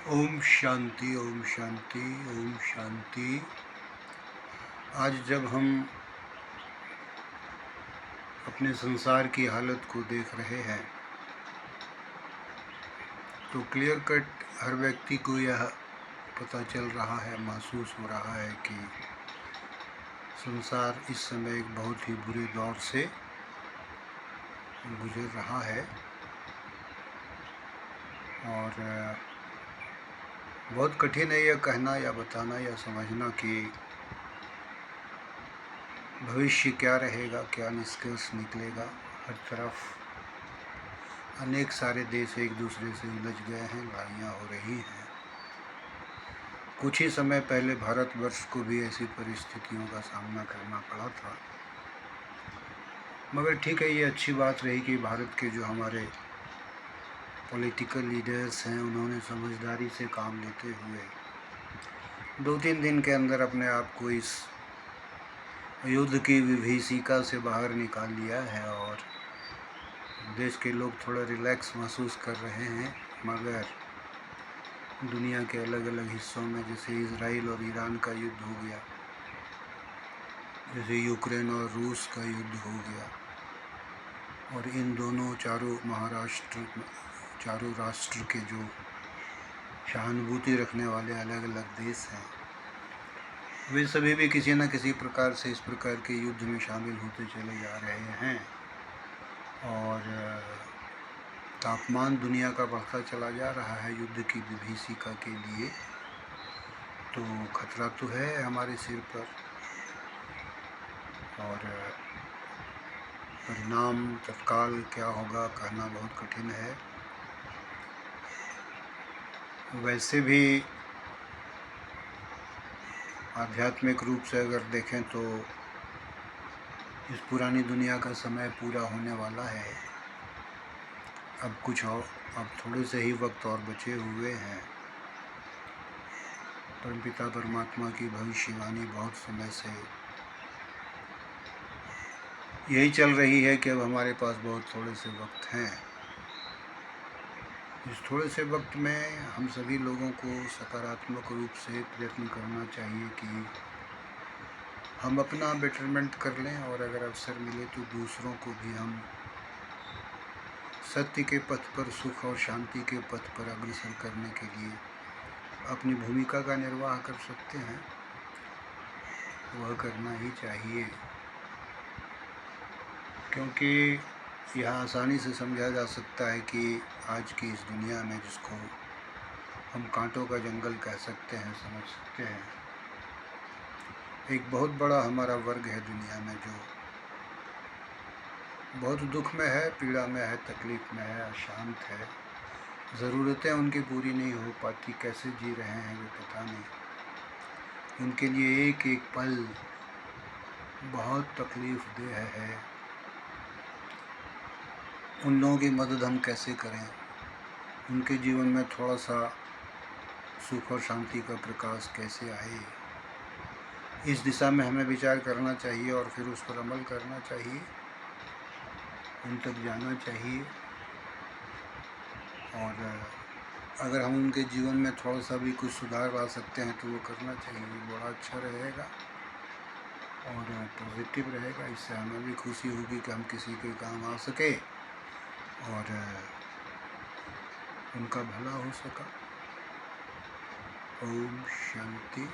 ओम शांति, ओम शांति, ओम शांति। आज जब हम अपने संसार की हालत को देख रहे हैं तो क्लियर कट हर व्यक्ति को यह पता चल रहा है, महसूस हो रहा है कि संसार इस समय एक बहुत ही बुरे दौर से गुजर रहा है और बहुत कठिन है यह कहना या बताना या समझना कि भविष्य क्या रहेगा, क्या निष्कर्ष निकलेगा। हर तरफ अनेक सारे देश एक दूसरे से उलझ गए हैं, लड़ाइयाँ हो रही हैं। कुछ ही समय पहले भारतवर्ष को भी ऐसी परिस्थितियों का सामना करना पड़ा था, मगर ठीक है, ये अच्छी बात रही कि भारत के जो हमारे पॉलिटिकल लीडर्स हैं उन्होंने समझदारी से काम लेते हुए 2-3 दिन के अंदर अपने आप को इस युद्ध की विभीषिका से बाहर निकाल लिया है और देश के लोग थोड़ा रिलैक्स महसूस कर रहे हैं। मगर दुनिया के अलग अलग हिस्सों में, जैसे इजराइल और ईरान का युद्ध हो गया, जैसे यूक्रेन और रूस का युद्ध हो गया, और इन दोनों चारों राष्ट्र के जो सहानुभूति रखने वाले अलग अलग देश हैं, वे सभी भी किसी न किसी प्रकार से इस प्रकार के युद्ध में शामिल होते चले जा रहे हैं और तापमान दुनिया का बढ़ता चला जा रहा है युद्ध की विभीषिका के लिए। तो खतरा तो है हमारे सिर पर और परिणाम तत्काल क्या होगा कहना बहुत कठिन है। वैसे भी आध्यात्मिक रूप से अगर देखें तो इस पुरानी दुनिया का समय पूरा होने वाला है। अब कुछ और, अब थोड़े से ही वक्त और बचे हुए हैं। परमपिता परमात्मा की भविष्यवाणी बहुत समय से यही चल रही है कि अब हमारे पास बहुत थोड़े से वक्त हैं। इस थोड़े से वक्त में हम सभी लोगों को सकारात्मक रूप से प्रयत्न करना चाहिए कि हम अपना बेटरमेंट कर लें और अगर अवसर मिले तो दूसरों को भी हम सत्य के पथ पर, सुख और शांति के पथ पर अग्रसर करने के लिए अपनी भूमिका का निर्वाह कर सकते हैं। वह करना ही चाहिए, क्योंकि यह आसानी से समझा जा सकता है कि आज की इस दुनिया में, जिसको हम कांटों का जंगल कह सकते हैं, समझ सकते हैं, एक बहुत बड़ा हमारा वर्ग है दुनिया में जो बहुत दुख में है, पीड़ा में है, तकलीफ़ में है, अशांत है। ज़रूरतें उनकी पूरी नहीं हो पाती, कैसे जी रहे हैं वो पता नहीं। उनके लिए एक एक पल बहुत तकलीफ़ देह है। उन लोगों की मदद हम कैसे करें, उनके जीवन में थोड़ा सा सुख और शांति का प्रकाश कैसे आए, इस दिशा में हमें विचार करना चाहिए और फिर उस पर अमल करना चाहिए, उन तक जाना चाहिए। और अगर हम उनके जीवन में थोड़ा सा भी कुछ सुधार ला सकते हैं तो वो करना चाहिए, बड़ा अच्छा रहेगा और पॉजिटिव रहेगा। इससे हमें भी खुशी होगी कि हम किसी के काम आ सके और उनका भला हो सका। ओम शांति।